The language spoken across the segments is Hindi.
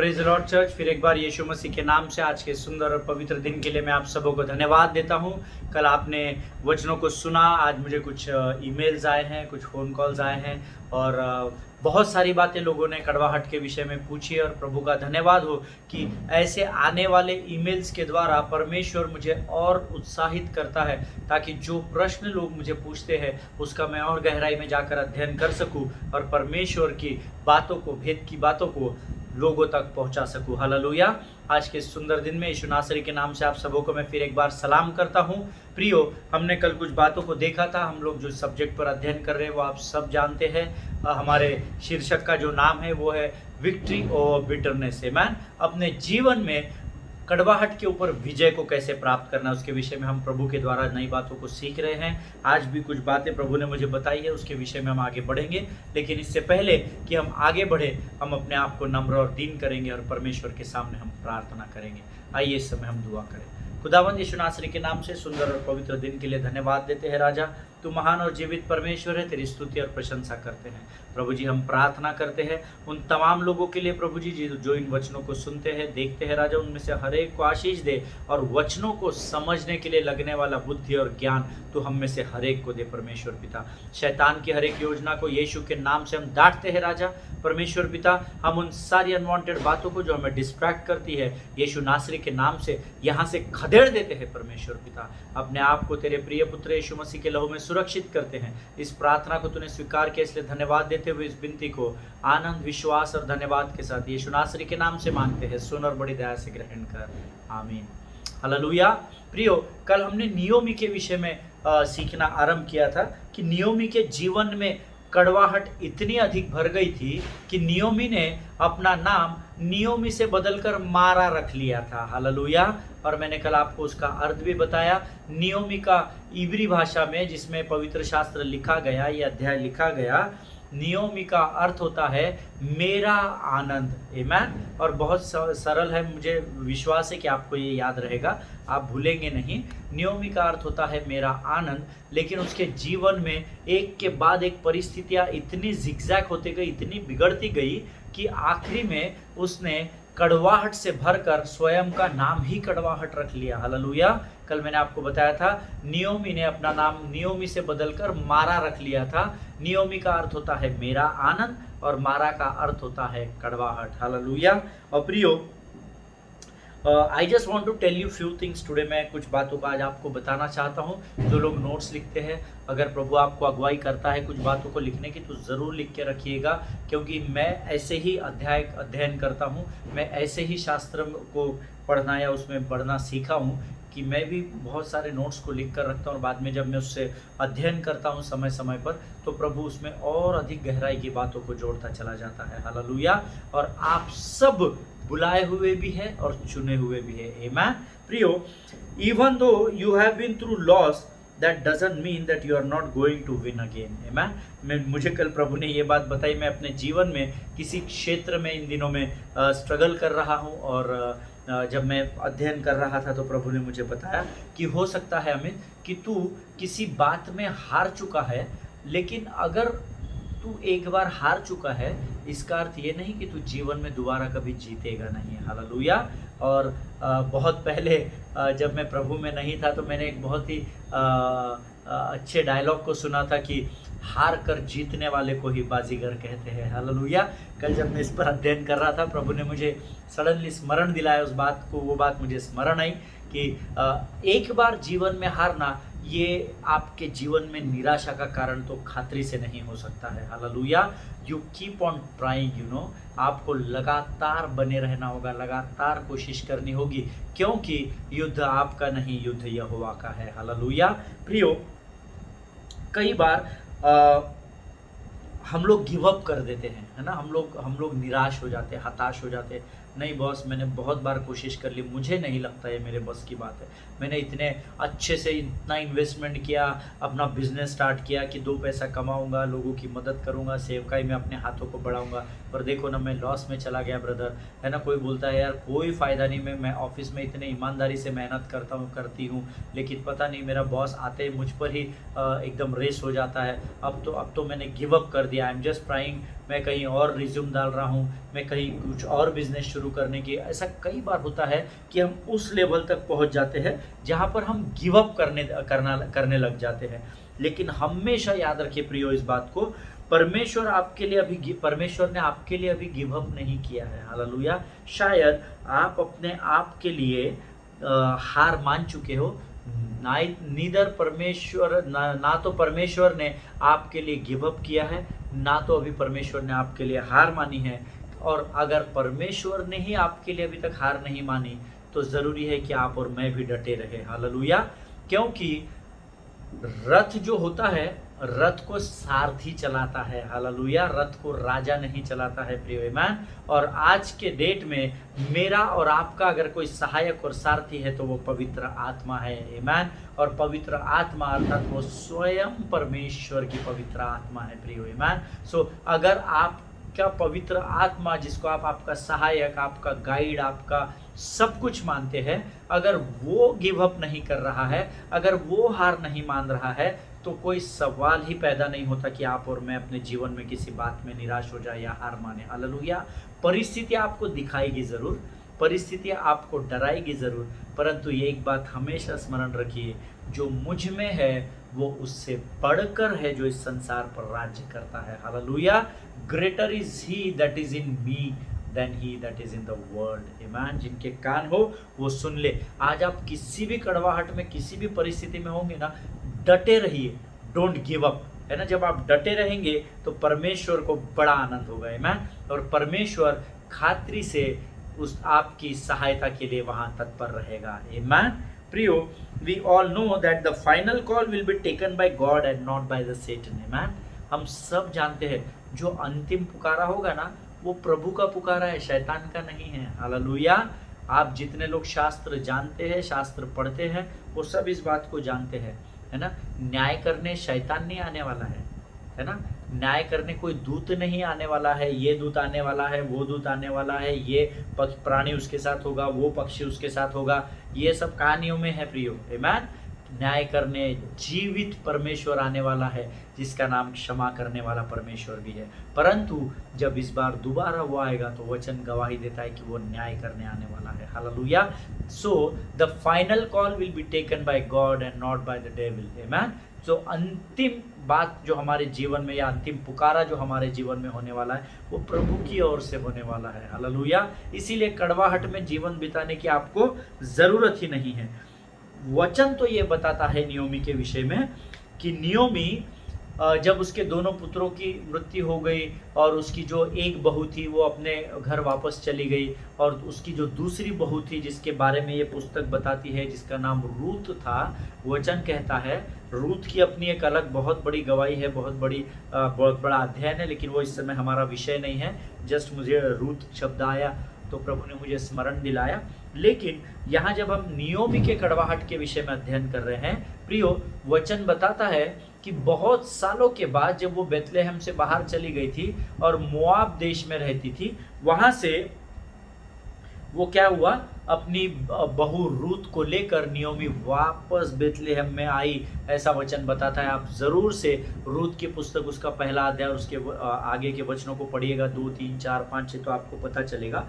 Praise the Lord church. फिर एक बार यीशु मसीह के नाम से आज के सुंदर और पवित्र दिन के लिए मैं आप सबों को धन्यवाद देता हूं। कल आपने वचनों को सुना, आज मुझे कुछ ईमेल्स आए हैं, कुछ फ़ोन कॉल्स आए हैं और बहुत सारी बातें लोगों ने कड़वाहट के विषय में पूछी और प्रभु का धन्यवाद हो कि ऐसे आने वाले ईमेल्स के द्वारा परमेश्वर मुझे और उत्साहित करता है ताकि जो प्रश्न लोग मुझे पूछते हैं उसका मैं और गहराई में जाकर अध्ययन कर सकूं और परमेश्वर की बातों को, भेद की बातों को लोगों तक पहुंचा सकूं। हालेलुया। आज के सुंदर दिन में यीशु नासरी के नाम से आप सबों को मैं फिर एक बार सलाम करता हूं। प्रियो, हमने कल कुछ बातों को देखा था। हम लोग जो सब्जेक्ट पर अध्ययन कर रहे हैं वो आप सब जानते हैं। हमारे शीर्षक का जो नाम है वो है विक्ट्री ओवर बिटरनेस। आमीन। अपने जीवन में कड़वाहट के ऊपर विजय को कैसे प्राप्त करना, उसके विषय में हम प्रभु के द्वारा नई बातों को सीख रहे हैं। आज भी कुछ बातें प्रभु ने मुझे बताई है, उसके विषय में हम आगे बढ़ेंगे। लेकिन इससे पहले कि हम आगे बढ़े, हम अपने आप को नम्र और दीन करेंगे और परमेश्वर के सामने हम प्रार्थना करेंगे। आइए इस समय हम दुआ करें। खुदावंद यीशु नासरी के नाम से सुंदर और पवित्र दिन के लिए धन्यवाद देते हैं। राजा, तू महान और जीवित परमेश्वर है, तेरी स्तुति और प्रशंसा करते हैं। प्रभु जी, हम प्रार्थना करते हैं उन तमाम लोगों के लिए प्रभु जी जो इन वचनों को सुनते हैं, देखते हैं। राजा, उनमें से हर एक को आशीष दे और वचनों को समझने के लिए लगने वाला बुद्धि और ज्ञान तो हम में से हर एक को दे परमेश्वर पिता। शैतान की हर एक योजना को यीशु के नाम से हम डांटते हैं। राजा परमेश्वर पिता, हम उन सारी अनवांटेड बातों को जो हमें डिस्ट्रैक्ट करती है यीशु नासरी के नाम से यहाँ से खदेड़ देते हैं। परमेश्वर पिता, अपने आप को तेरे प्रिय पुत्र यीशु मसीह के लहू में सुरक्षित करते हैं। इस प्रार्थना को तूने स्वीकार किया, इसलिए धन्यवाद देते हुए इस विनती को आनंद, विश्वास और धन्यवाद के साथ यीशु नासरी के नाम से मांगते हैं। सुन और बड़ी दया से ग्रहण कर, आमीन। हालेलुया। प्रियो, कल हमने नियोमी के विषय में सीखना आरंभ किया था कि नियोमी के जीवन में कड़वाहट इतनी अधिक भर गई थी कि नियोमी ने अपना नाम नियोमी से बदलकर मारा रख लिया था। हालेलुया। और मैंने कल आपको उसका अर्थ भी बताया। नियोमी का इब्री भाषा में, जिसमें पवित्र शास्त्र लिखा गया, ये अध्याय लिखा गया, नियोमी का अर्थ होता है मेरा आनंद। आमीन। और बहुत सरल है, मुझे विश्वास है कि आपको ये याद रहेगा, आप भूलेंगे नहीं। नियोमी का अर्थ होता है मेरा आनंद। लेकिन उसके जीवन में एक के बाद एक परिस्थितियां इतनी जिगजैग होती गई, इतनी बिगड़ती गई कि आखिरी में उसने कड़वाहट से भरकर स्वयं का नाम ही कड़वाहट रख लिया। हालेलुया। कल मैंने आपको बताया था नियोमी ने अपना नाम नियोमी से बदलकर मारा रख लिया था। नियोमी का अर्थ होता है मेरा आनंद और मारा का अर्थ होता है कड़वाहट। हालेलुया। और प्रियो, I just want to tell you few things today. मैं कुछ बातों का आज आपको बताना चाहता हूँ। जो लोग नोट्स लिखते हैं, अगर प्रभु आपको अगुवाई करता है कुछ बातों को लिखने की, तो ज़रूर लिख के रखिएगा, क्योंकि मैं ऐसे ही अध्ययन करता हूँ। मैं ऐसे ही शास्त्र को पढ़ना या उसमें पढ़ना सीखा हूँ कि मैं भी बहुत सारे नोट्स को लिख कर रखता हूँ और बाद में जब मैं उससे अध्ययन करता हूँ समय समय पर, तो प्रभु उसमें और अधिक गहराई की बातों को जोड़ता चला जाता है। हालेलुया। और आप सब बुलाए हुए भी है और चुने हुए भी है। आमीन। प्रियो, even though you have been through loss, that doesn't mean that you are not going to win again. आमीन। मुझे कल प्रभु ने ये बात बताई। मैं अपने जीवन में किसी क्षेत्र में इन दिनों में स्ट्रगल कर रहा हूँ और जब मैं अध्ययन कर रहा था तो प्रभु ने मुझे बताया कि हो सकता है अमित कि तू किसी बात में हार चुका है, लेकिन अगर तू एक बार हार चुका है, इसका अर्थ ये नहीं कि तू जीवन में दोबारा कभी जीतेगा नहीं। हालेलुया। और बहुत पहले जब मैं प्रभु में नहीं था तो मैंने एक बहुत ही अच्छे डायलॉग को सुना था कि हार कर जीतने वाले को ही बाजीगर कहते हैं। हालेलुया। कल जब मैं इस पर अध्ययन कर रहा था, प्रभु ने मुझे सडनली स्मरण दिलाया उस बात को। वो बात मुझे स्मरण आई कि एक बार जीवन में हारना ये आपके जीवन में निराशा का कारण तो खातरी से नहीं हो सकता है। Hallelujah. You keep on trying, you know. आपको लगातार बने रहना होगा, लगातार कोशिश करनी होगी, क्योंकि युद्ध आपका नहीं, युद्ध यहोवा का है। हालेलुया। प्रियो, कई बार हम लोग गिव अप कर देते हैं, है ना। हम लोग निराश हो जाते हैं, हताश हो जाते हैं। नहीं बॉस, मैंने बहुत बार कोशिश कर ली, मुझे नहीं लगता ये मेरे बस की बात है। मैंने इतने अच्छे से इतना इन्वेस्टमेंट किया, अपना बिजनेस स्टार्ट किया कि 2 पैसा कमाऊंगा, लोगों की मदद करूंगा, सेवकाई में अपने हाथों को बढ़ाऊंगा, पर देखो ना मैं लॉस में चला गया ब्रदर, है ना। कोई बोलता है यार कोई फ़ायदा नहीं, मैं ऑफिस में इतने ईमानदारी से मेहनत करती हूँ, लेकिन पता नहीं मेरा बॉस आते ही मुझ पर ही एकदम रेस हो जाता है। अब तो मैंने गिव अप कर दिया, आई एम जस्ट ट्राइंग, मैं कहीं और रिज्यूम डाल रहा हूँ, मैं कहीं कुछ और बिजनेस शुरू करने की। ऐसा कई बार होता है कि हम उस लेवल तक पहुँच जाते हैं जहाँ पर हम गिव अप करने लग जाते हैं। लेकिन हमेशा याद रखिए प्रियो इस बात को, परमेश्वर ने आपके लिए अभी गिव अप नहीं किया है। हालेलुया। शायद आप अपने आप के लिए हार मान चुके हो, नीदर परमेश्वर ना तो परमेश्वर ने आपके लिए गिव अप किया है, ना तो अभी परमेश्वर ने आपके लिए हार मानी है। और अगर परमेश्वर ने ही आपके लिए अभी तक हार नहीं मानी तो ज़रूरी है कि आप और मैं भी डटे रहे। हालेलुया। क्योंकि रथ जो होता है, रथ को सारथी चलाता है। हालेलुया। रथ को राजा नहीं चलाता है प्रिय ईमान। और आज के डेट में मेरा और आपका अगर कोई सहायक और सारथी है तो वो पवित्र आत्मा है। ईमान। और पवित्र आत्मा अर्थात वो स्वयं परमेश्वर की पवित्र आत्मा है प्रिय ईमान। सो अगर आपका पवित्र आत्मा, जिसको आप आपका सहायक, आपका गाइड, आपका सब कुछ मानते हैं, अगर वो गिव अप नहीं कर रहा है, अगर वो हार नहीं मान रहा है, तो कोई सवाल ही पैदा नहीं होता कि आप और मैं अपने जीवन में किसी बात में निराश हो जाए या हार माने। हालेलुया। परिस्थितियाँ आपको दिखाएगी ज़रूर, परिस्थितियाँ आपको डराएगी ज़रूर, परंतु ये एक बात हमेशा स्मरण रखिए, जो मुझ में है वो उससे बढ़कर है जो इस संसार पर राज्य करता है। Hallelujah. Greater is he that is in me than he that is in the world. ईमान। जिनके कान हो वो सुन ले। आज आप किसी भी कड़वाहट में, किसी भी परिस्थिति में होंगे ना, डटे रहिए, डोंट गिव अप, है ना। जब आप डटे रहेंगे तो परमेश्वर को बड़ा आनंद होगा। ईमान। और परमेश्वर खातिर से उस आपकी सहायता के लिए वहां तत्पर रहेगा। ईमान। प्रियो, we all know that the final call will be taken by God and not by the Satan. ईमान। हम सब जानते हैं जो अंतिम पुकारा होगा ना, वो प्रभु का पुकारा है, शैतान का नहीं है। हालेलुया। आप जितने लोग शास्त्र जानते हैं, शास्त्र पढ़ते हैं, वो सब इस बात को जानते हैं, है ना। न्याय करने शैतान नहीं आने वाला है ना। न्याय करने कोई दूत नहीं आने वाला है, ये दूत आने वाला है, वो दूत आने वाला है, ये प्राणी उसके साथ होगा, वो पक्षी उसके साथ होगा, ये सब कहानियों में है प्रियो। आमीन। न्याय करने जीवित परमेश्वर आने वाला है, जिसका नाम क्षमा करने वाला परमेश्वर भी है। परंतु जब इस बार दोबारा वो आएगा तो वचन गवाही देता है कि वो न्याय करने आने वाला है। Hallelujah. So the final call will be taken by God and not by the devil. आमीन। जो अंतिम बात जो हमारे जीवन में, या अंतिम पुकारा जो हमारे जीवन में होने वाला है, वो प्रभु की ओर से होने वाला है। हालेलुया। इसीलिए कड़वाहट में जीवन बिताने की आपको जरूरत ही नहीं है। वचन तो ये बताता है नियोमी के विषय में कि नियोमी जब उसके दोनों पुत्रों की मृत्यु हो गई और उसकी जो एक बहू थी वो अपने घर वापस चली गई, और उसकी जो दूसरी बहू थी जिसके बारे में ये पुस्तक बताती है, जिसका नाम रूत था, वचन कहता है, रूत की अपनी एक अलग बहुत बड़ी गवाही है, बहुत बड़ा अध्ययन है, लेकिन वो इस समय हमारा विषय नहीं है। जस्ट मुझे रूत शब्द आया तो प्रभु ने मुझे स्मरण दिलाया। लेकिन यहाँ जब हम नियोमी के कड़वाहट के विषय में अध्ययन कर रहे हैं प्रियो, वचन बताता है कि बहुत सालों के बाद जब वो बेतलेहम से बाहर चली गई थी और मोआब देश में रहती थी, वहां से वो क्या हुआ, अपनी बहू रूत को लेकर नियोमी वापस बेतलेहम में आई, ऐसा वचन बताता है। आप जरूर से रूत की पुस्तक उसका पहला अध्याय और उसके आगे के वचनों को पढ़िएगा, 2, 3, 4, 5, 6, तो आपको पता चलेगा।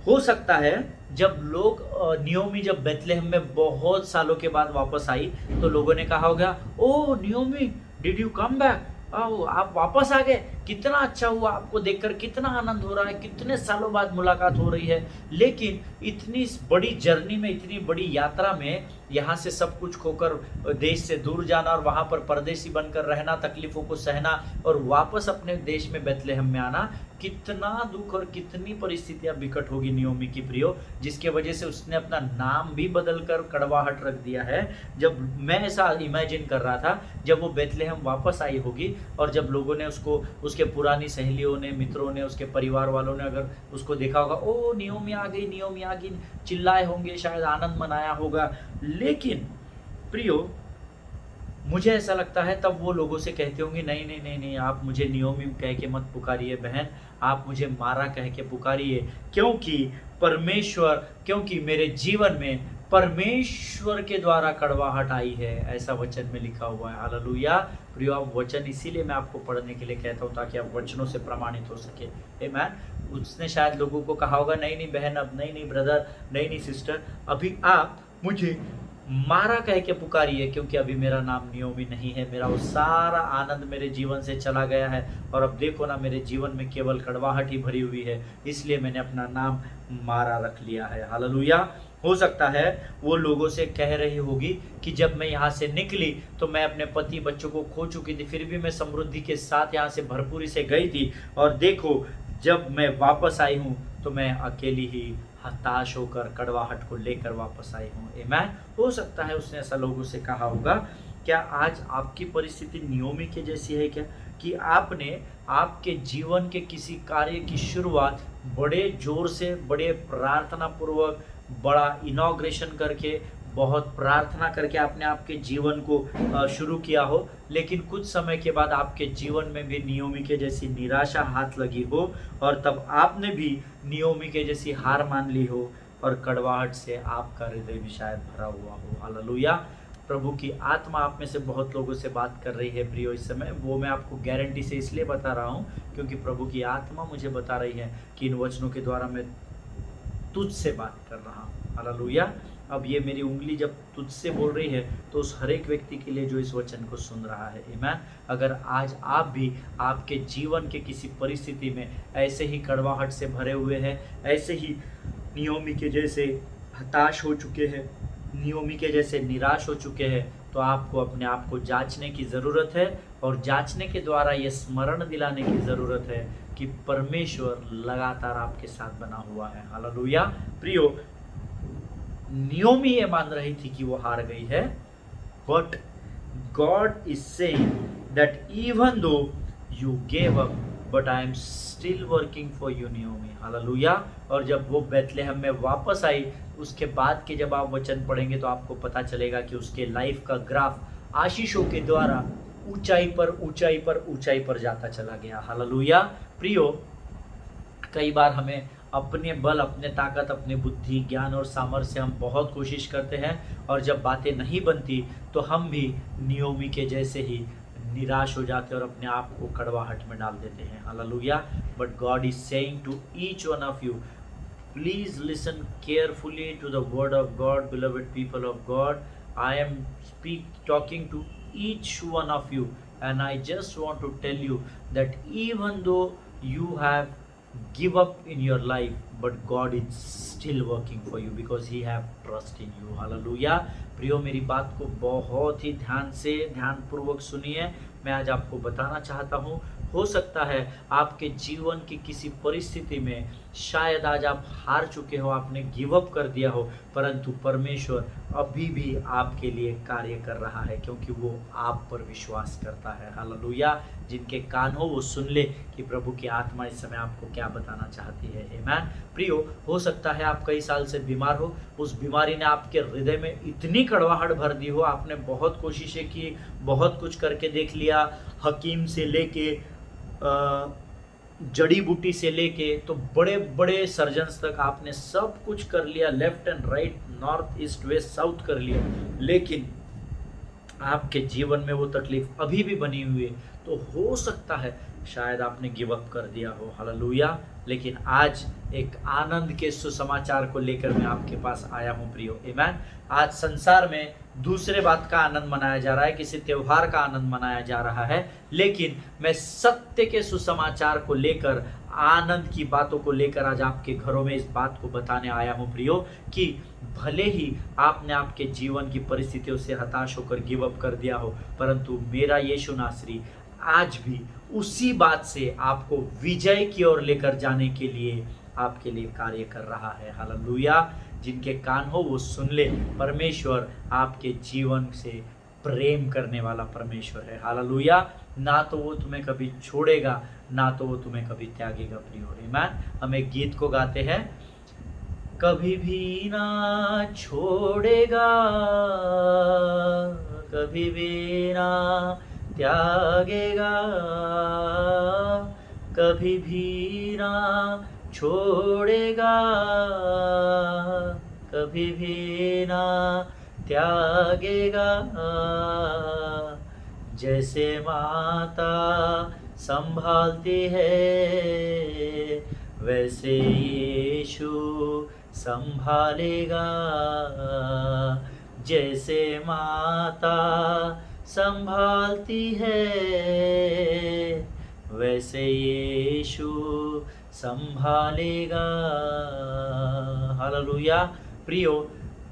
हो सकता है जब लोग नियोमी जब बेतलेहम में बहुत सालों के बाद वापस आई तो लोगों ने कहा होगा, O Naomi, did you come back, आओ आप वापस आ गए, कितना अच्छा हुआ, आपको देखकर कितना आनंद हो रहा है, कितने सालों बाद मुलाकात हो रही है। लेकिन इतनी बड़ी जर्नी में, इतनी बड़ी यात्रा में, यहाँ से सब कुछ खोकर देश से दूर जाना और वहाँ पर परदेसी बनकर रहना, तकलीफों को सहना और वापस अपने देश में बेतलेहम में आना, कितना दुख और कितनी परिस्थितियां विकट होगी नियोमी की प्रियो, जिसके वजह से उसने अपना नाम भी बदलकर कड़वाहट रख दिया है। जब मैं ऐसा इमेजिन कर रहा था, जब वो बेतलेहम वापस आई होगी और जब लोगों ने उसको, उसके पुरानी सहेलियों ने, मित्रों ने, उसके परिवार वालों ने अगर उसको देखा होगा, ओ नियोमी आ गई, नियोमी आ गई, चिल्लाए होंगे, शायद आनंद मनाया होगा। लेकिन प्रियो, मुझे ऐसा लगता है तब वो लोगों से कहते होंगे, नहीं, नहीं, नहीं, नहीं, आप मुझे नियोमी कह के मत पुकारिए बहन, आप मुझे मारा कह के पुकारिए, क्योंकि क्योंकि मेरे जीवन में परमेश्वर के द्वारा कड़वाहट आई है, ऐसा वचन में लिखा हुआ है। हालेलुया। प्रियो, आप वचन इसीलिए मैं आपको पढ़ने के लिए कहता हूँ, ताकि आप वचनों से प्रमाणित हो सके। आमीन। उसने शायद लोगों को कहा होगा, नहीं, नहीं बहन, अब नहीं, नहीं ब्रदर, नहीं, नहीं सिस्टर, अभी आप मुझे मारा कह के पुकारिए, क्योंकि अभी मेरा नाम नियोमी नहीं है, मेरा वो सारा आनंद मेरे जीवन से चला गया है, और अब देखो ना, मेरे जीवन में केवल कड़वाहट ही भरी हुई है, इसलिए मैंने अपना नाम मारा रख लिया है। हालेलुया। हो सकता है वो लोगों से कह रही होगी कि जब मैं यहाँ से निकली तो मैं अपने पति बच्चों को खो चुकी थी, फिर भी मैं समृद्धि के साथ यहाँ से भरपूरी से गई थी, और देखो जब मैं वापस आई हूँ तो मैं अकेली ही हताश होकर कड़वाहट को लेकर वापस आई हूँ। आमीन। हो सकता है उसने ऐसा लोगों से कहा होगा। क्या आज आपकी परिस्थिति नियोमी के जैसी है क्या, कि आपने आपके जीवन के किसी कार्य की शुरुआत बड़े जोर से, बड़े प्रार्थना पूर्वक, बड़ा इनॉग्रेशन करके, बहुत प्रार्थना करके आपने आपके जीवन को शुरू किया हो, लेकिन कुछ समय के बाद आपके जीवन में भी नियोमी के जैसी निराशा हाथ लगी हो, और तब आपने भी नियोमी के जैसी हार मान ली हो, और कड़वाहट से आपका हृदय भी शायद भरा हुआ हो। हालेलुया। प्रभु की आत्मा आप में से बहुत लोगों से बात कर रही है प्रियो इस समय। वो मैं आपको गारंटी से इसलिए बता रहा हूँ क्योंकि प्रभु की आत्मा मुझे बता रही है कि इन वचनों के द्वारा मैं तुझसे बात कर रहा हूँ। हालेलुया। अब ये मेरी उंगली जब तुझसे बोल रही है तो उस हर एक व्यक्ति के लिए जो इस वचन को सुन रहा है। आमीन। अगर आज आप भी आपके जीवन के किसी परिस्थिति में ऐसे ही कड़वाहट से भरे हुए हैं, ऐसे ही नियोमी के जैसे हताश हो चुके हैं, नियोमी के जैसे निराश हो चुके हैं, तो आपको अपने आप को जांचने की ज़रूरत है, और जांचने के द्वारा ये स्मरण दिलाने की ज़रूरत है कि परमेश्वर लगातार आपके साथ बना हुआ है। हालेलुया। प्रियो, नियोमी ये मान रही थी कि वो हार गई है, but God is saying that even though you gave up, but I am still working for you Naomi. Hallelujah. और जब वो बेथलेहम में वापस आई, उसके बाद के जब आप वचन पढ़ेंगे तो आपको पता चलेगा कि उसके लाइफ का ग्राफ आशीषों के द्वारा ऊंचाई पर ऊंचाई पर ऊंचाई पर जाता चला गया। हालेलुया। प्रियो, कई बार हमें अपने बल, अपने ताकत, अपनी बुद्धि, ज्ञान और सामर्थ्य से हम बहुत कोशिश करते हैं, और जब बातें नहीं बनती तो हम भी नियोमी के जैसे ही निराश हो जाते हैं और अपने आप को कड़वाहट में डाल देते हैं। हालेलुया। But God is saying to each one of you, please listen carefully to the word of God, beloved people of God. I am talking to each one of you, and I just want to tell you that even though you have give up in your life, but God is still working for you because he have trust in you. Hallelujah. प्रियो, मेरी बात को बहुत ही ध्यानपूर्वक सुनिए। मैं आज आपको बताना चाहता हूँ, हो सकता है आपके जीवन की किसी परिस्थिति में शायद आज आप हार चुके हो, आपने गिव अप कर दिया हो, परंतु परमेश्वर अभी भी आपके लिए कार्य कर रहा है, क्योंकि वो आप पर विश्वास करता है। हालेलुया। जिनके कान हो वो सुन ले कि प्रभु की आत्मा इस समय आपको क्या बताना चाहती है। आमीन। प्रियो, हो सकता है आप कई साल से बीमार हो, उस बीमारी ने आपके हृदय में इतनी कड़वाहट भर दी हो, आपने बहुत कोशिशें की, बहुत कुछ करके देख लिया, हकीम से लेके जड़ी बूटी से लेके तो बड़े बड़े सर्जन्स तक आपने सब कुछ कर लिया, left and right, north east west south कर लिया, लेकिन आपके जीवन में वो तकलीफ अभी भी बनी हुई है। तो हो सकता है शायद आपने गिव अप कर दिया हो। हालेलुया। लेकिन आज एक आनंद के सुसमाचार को लेकर मैं आपके पास आया हूँ प्रियो। आमीन। आज संसार में दूसरे बात का आनंद मनाया जा रहा है, किसी त्योहार का आनंद मनाया जा रहा है, लेकिन मैं सत्य के सुसमाचार को लेकर, आनंद की बातों को लेकर आज आपके घरों में इस बात को बताने आया हूँ प्रियो, कि भले ही आपने आपके जीवन की परिस्थितियों से हताश होकर गिव अप कर दिया हो, परंतु मेरा यीशु नासरी आज भी उसी बात से आपको विजय की ओर लेकर जाने के लिए आपके लिए कार्य कर रहा है। हालेलुया। जिनके कान हो वो सुन ले, परमेश्वर आपके जीवन से प्रेम करने वाला परमेश्वर है। हालेलुया। ना तो वो तुम्हें कभी छोड़ेगा, ना तो वो तुम्हें कभी त्यागेगा प्रियो। आमीन। हम एक गीत को गाते हैं, कभी भी ना छोड़ेगा, कभी भी ना त्यागेगा, कभी भी ना छोड़ेगा, कभी भी ना त्यागेगा। जैसे माता संभालती है वैसे यीशु संभालेगा। जैसे माता संभालती है वैसे यीशु संभालेगा। हालेलुया। प्रियो,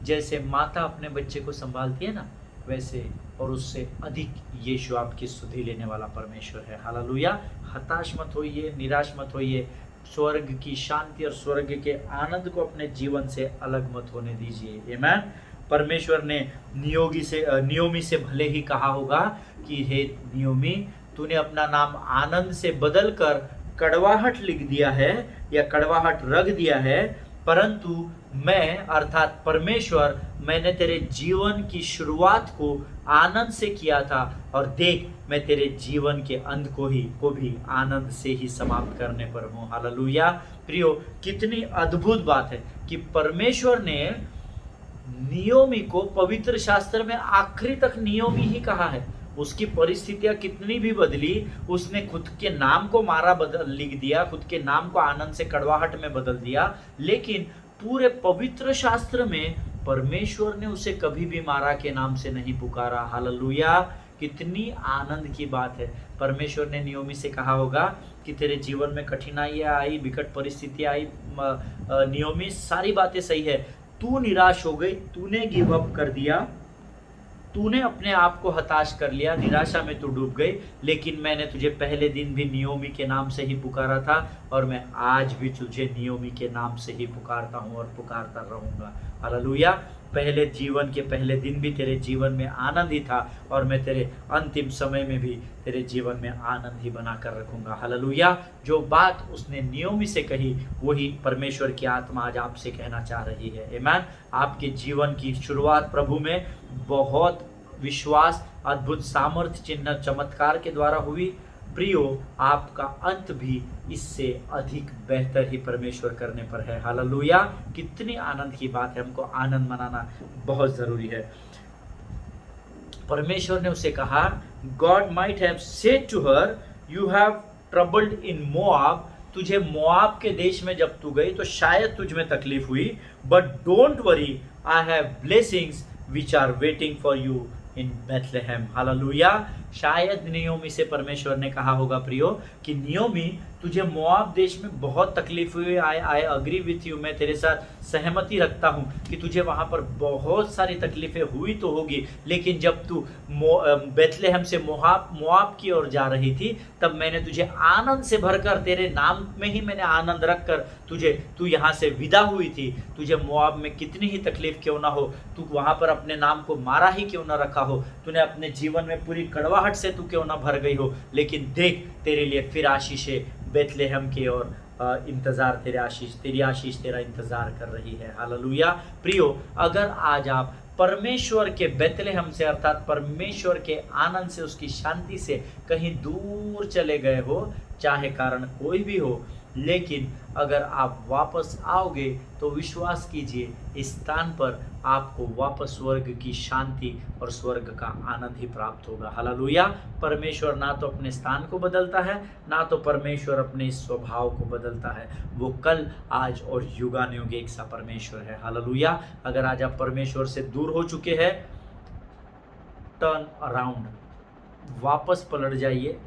जैसे माता अपने बच्चे को संभालती है ना, वैसे और उससे अधिक यीशु आपकी सुधि लेने वाला परमेश्वर है। हालेलुया। हताश मत होइए, निराश मत होइए। स्वर्ग की शांति और स्वर्ग के आनंद को अपने जीवन से अलग मत होने दीजिए। आमीन। परमेश्वर ने नियोमी से भले ही कहा होगा कि हे नियोमी, तूने अपना नाम आनंद से बदलकर कड़वाहट लिख दिया है या कड़वाहट रख दिया है, परंतु मैं अर्थात परमेश्वर, मैंने तेरे जीवन की शुरुआत को आनंद से किया था और देख मैं तेरे जीवन के अंत को भी आनंद से ही समाप्त करने पर हूँ। हालेलुया। प्रियो, कितनी अद्भुत बात है कि परमेश्वर ने नियोमी को पवित्र शास्त्र में आखिरी तक नियोमी ही कहा है। उसकी परिस्थितियां कितनी भी बदली, उसने खुद के नाम को मारा लिख दिया, खुद के नाम को आनंद से कड़वाहट में बदल दिया, लेकिन पूरे पवित्र शास्त्र में परमेश्वर ने उसे कभी भी मारा के नाम से नहीं पुकारा। हालेलुया। कितनी आनंद की बात है। परमेश्वर ने नियोमी से कहा होगा कि तेरे जीवन में कठिनाइयां आई, विकट परिस्थितियां आई, नियोमी सारी बातें सही है, तू निराश हो गई, तूने गिव अप कर दिया, तूने अपने आप को हताश कर लिया, निराशा में तू डूब गई, लेकिन मैंने तुझे पहले दिन भी नियोमी के नाम से ही पुकारा था और मैं आज भी तुझे नियोमी के नाम से ही पुकारता हूँ और पुकारता रहूँगा। हालेलुया। पहले जीवन के पहले दिन भी तेरे जीवन में आनंद ही था और मैं तेरे अंतिम समय में भी तेरे जीवन में आनंद ही बना कर रखूँगा। हालेलुया। जो बात उसने नियोमी से कही वही परमेश्वर की आत्मा आज आपसे कहना चाह रही है। आमीन। आपके जीवन की शुरुआत प्रभु में बहुत विश्वास, अद्भुत सामर्थ्य, चिन्ह, चमत्कार के द्वारा हुई। प्रियो, आपका अंत भी इससे अधिक बेहतर ही परमेश्वर करने पर है। हालेलुया। कितनी आनंद की बात है। हमको आनंद मनाना बहुत जरूरी है। परमेश्वर ने उसे कहा, God might have said to her, you have troubled in Moab, तुझे मोआब के देश में जब तू गई तो शायद तुझ में तकलीफ हुई, but don't worry, I have blessings which are waiting for you in Bethlehem. हालेलुया। शायद नियोमी से परमेश्वर ने कहा होगा प्रियो कि नियोमी, तुझे मोआब देश में बहुत तकलीफ हुई, आई अग्री विथ यू, मैं तेरे साथ सहमति रखता हूँ कि तुझे वहाँ पर बहुत सारी तकलीफें हुई तो होगी, लेकिन जब तू बेथलेहेम से मोआब की ओर जा रही थी तब मैंने तुझे आनंद से भरकर, तेरे नाम में ही मैंने आनंद रखकर तू यहाँ से विदा हुई थी। तुझे मोआब में कितनी ही तकलीफ क्यों ना हो, तू वहाँ पर अपने नाम को मारा ही क्यों ना रखा हो, तूने अपने जीवन में पूरी कड़वाहट से तू क्यों ना भर गई हो, लेकिन देख तेरे लिए फिर आशीषें बेथलेहेम की ओर इंतजार, तेरी आशीष तेरा इंतजार कर रही है। हालेलुया। प्रियो, अगर आज आप परमेश्वर के बेथलेहेम से अर्थात परमेश्वर के आनंद से, उसकी शांति से कहीं दूर चले गए हो, चाहे कारण कोई भी हो, लेकिन अगर आप वापस आओगे तो विश्वास कीजिए इस स्थान पर आपको वापस स्वर्ग की शांति और स्वर्ग का आनंद ही प्राप्त होगा। हालेलुया। परमेश्वर ना तो अपने स्थान को बदलता है, ना तो परमेश्वर अपने स्वभाव को बदलता है। वो कल, आज और युगानुयुग एक सा परमेश्वर है। हालेलुया। अगर आज आप परमेश्वर से दूर हो चुके हैं, टर्न अराउंड, वापस पलट जाइए,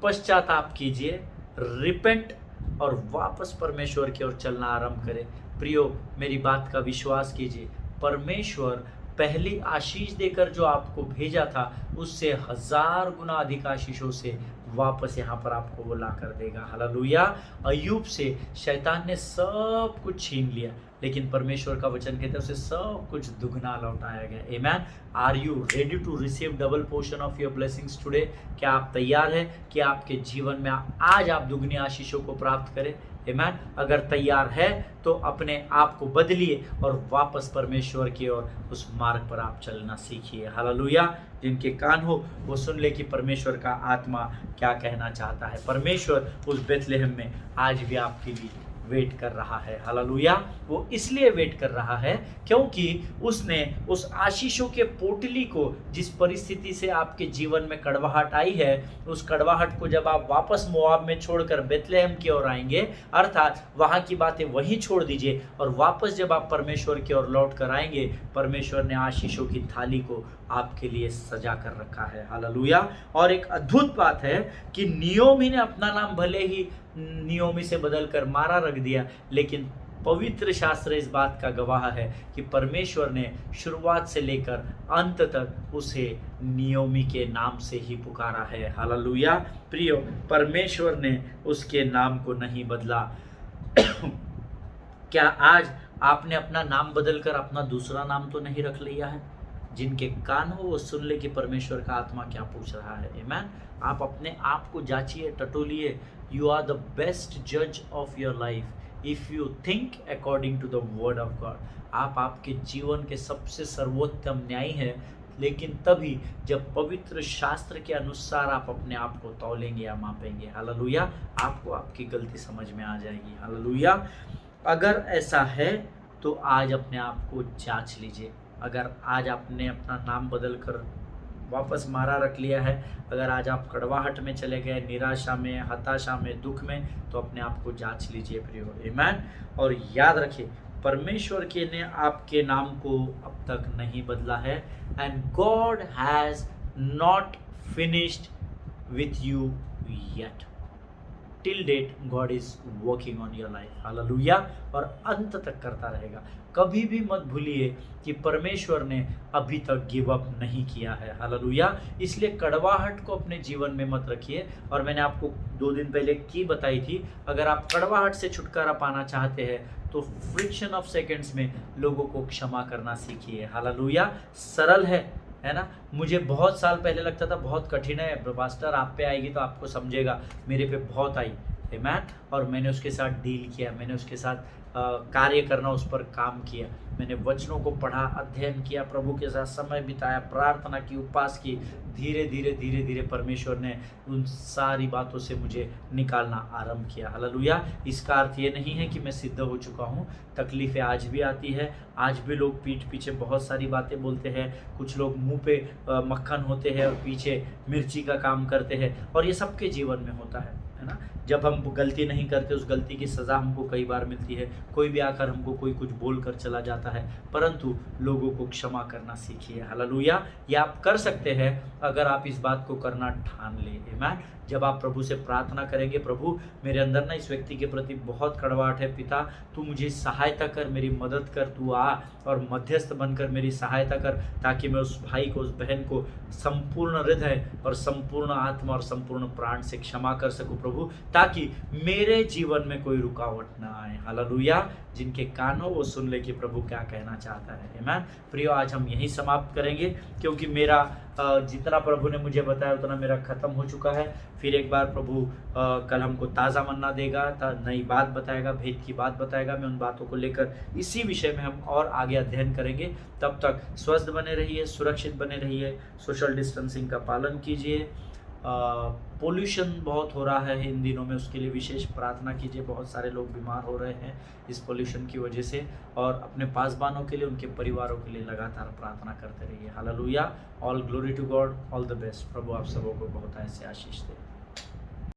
पश्चाताप कीजिए, रिपेंट और वापस परमेश्वर की ओर चलना आरंभ करें। प्रियो, मेरी बात का विश्वास कीजिए, परमेश्वर पहली आशीष देकर जो आपको भेजा था उससे 1000 गुना अधिक आशीषों से वापस यहाँ पर आपको वो ला कर देगा। हालेलुया। अय्यूब से शैतान ने सब कुछ छीन लिया, लेकिन परमेश्वर का वचन कहते हैं उसे सब कुछ दुगना लौटाया गया। Amen. Are you ready to receive double portion of your blessings today? क्या आप तैयार हैं कि आपके जीवन में आज आप दुगनी आशीषों को प्राप्त करें? आमेन। अगर तैयार है तो अपने आप को बदलिए और वापस परमेश्वर की ओर उस मार्ग पर आप चलना सीखिए। हालेलुया। जिनके कान हो वो सुन ले कि परमेश्वर का आत्मा क्या कहना चाहता है। परमेश्वर उस बेथलेहम में आज भी आपके लिए वेट कर रहा है। हालेलुया। वो इसलिए वेट कर रहा है क्योंकि उसने उस आशीषों के पोटली को, जिस परिस्थिति से आपके जीवन में कड़वाहट आई है, उस कड़वाहट को जब आप वापस मोआब में छोड़कर बेथलेहम की ओर आएंगे, अर्थात वहाँ की बातें वहीं छोड़ दीजिए और वापस जब आप परमेश्वर की ओर लौट कर आएंगे, परमेश्वर ने आशीषों की थाली को आपके लिए सजा कर रखा है। हालेलुया। और एक अद्भुत बात है कि नियोमी ने अपना नाम भले ही नियोमी से बदलकर मारा रख दिया, लेकिन पवित्र शास्त्र इस बात का गवाह है कि परमेश्वर ने शुरुआत से लेकर अंत तक उसे नियोमी के नाम से ही पुकारा है। हालेलुया। प्रियो, परमेश्वर ने उसके नाम को नहीं बदला। क्या आज आपने अपना नाम बदलकर अपना दूसरा नाम तो नहीं रख लिया है? जिनके कान हो वो सुन ले कि परमेश्वर का आत्मा क्या पूछ रहा है। आमेन। आप अपने आप को जांचिए, टटोलिए। यू आर द बेस्ट जज of your life if you think according to the word of God. आप आपके जीवन के सबसे सर्वोत्तम न्यायी हैं, लेकिन तभी जब पवित्र शास्त्र के अनुसार आप अपने आप को तौलेंगे या मापेंगे। हालेलुया। आपको आपकी गलती समझ में आ जाएगी। हालेलुया। अगर ऐसा है तो आज अपने आप को जांच लीजिए। अगर आज आपने अपना नाम बदल कर वापस मारा रख लिया है, अगर आज आप कड़वाहट में चले गए, निराशा में, हताशा में, दुख में, तो अपने आप को जांच लीजिए प्रियो। आमेन। और याद रखिए, परमेश्वर के ने आपके नाम को अब तक नहीं बदला है। And God has not finished with you yet. Till date God is working on your life. हालेलुया। और अंत तक करता रहेगा। कभी भी मत भूलिए कि परमेश्वर ने अभी तक गिव अप नहीं किया है। हालेलुया। इसलिए कड़वाहट को अपने जीवन में मत रखिए। और मैंने आपको 2 दिन पहले की बताई थी, अगर आप कड़वाहट से छुटकारा पाना चाहते हैं तो फ्रिक्शन ऑफ सेकंड्स में लोगों को क्षमा करना सीखिए। हालेलुया। सरल है ना। मुझे बहुत साल पहले लगता था बहुत कठिन है, पास्टर आप पे आएगी तो आपको समझेगा। मेरे पे बहुत आई। आमेन। और मैंने उसके साथ डील किया, मैंने उसके साथ कार्य करना, उस पर काम किया। मैंने वचनों को पढ़ा, अध्ययन किया, प्रभु के साथ समय बिताया, प्रार्थना की, उपवास की। धीरे धीरे धीरे धीरे परमेश्वर ने उन सारी बातों से मुझे निकालना आरंभ किया। हालेलुया। इसका अर्थ ये नहीं है कि मैं सिद्ध हो चुका हूँ। तकलीफ़ें आज भी आती है, आज भी लोग पीठ पीछे बहुत सारी बातें बोलते हैं। कुछ लोग मुंह पे मक्खन होते हैं और पीछे मिर्ची का काम करते हैं, और ये सबके जीवन में होता है ना। जब हम गलती नहीं करते, उस गलती की सज़ा हमको कई बार मिलती है। कोई भी आकर हमको कोई कुछ बोल कर चला जाता है, परंतु लोगों को क्षमा करना सीखिए। हालेलुया। ये आप कर सकते हैं अगर आप इस बात को करना ठान लें। आमेन। जब आप प्रभु से प्रार्थना करेंगे, प्रभु मेरे अंदर ना इस व्यक्ति के प्रति बहुत कड़वाहट है, पिता तू मुझे सहायता कर, मेरी मदद कर, तू आ और मध्यस्थ बनकर मेरी सहायता कर, ताकि मैं उस भाई को, उस बहन को संपूर्ण हृदय और संपूर्ण आत्मा और संपूर्ण प्राण से क्षमा कर सकूं प्रभु, ताकि मेरे जीवन में कोई रुकावट ना आए। हालेलुया। जिनके कान हो वो सुन ले कि प्रभु क्या कहना चाहता है। आमेन। प्रियो, आज हम यहीं समाप्त करेंगे, क्योंकि मेरा जितना प्रभु ने मुझे बताया उतना मेरा ख़त्म हो चुका है। फिर एक बार प्रभु कल हमको ताज़ा मन्ना देगा, नई बात बताएगा, भेद की बात बताएगा। मैं उन बातों को लेकर इसी विषय में हम और आगे अध्ययन करेंगे। तब तक स्वस्थ बने रहिए, सुरक्षित बने रहिए, सोशल डिस्टेंसिंग का पालन कीजिए। पोल्यूशन बहुत हो रहा है इन दिनों में, उसके लिए विशेष प्रार्थना कीजिए। बहुत सारे लोग बीमार हो रहे हैं इस पोल्यूशन की वजह से, और अपने पासबानों के लिए, उनके परिवारों के लिए लगातार प्रार्थना करते रहिए। Hallelujah. All glory to God, all the best. प्रभु आप सबों को बहुत ऐसे आशीष दे।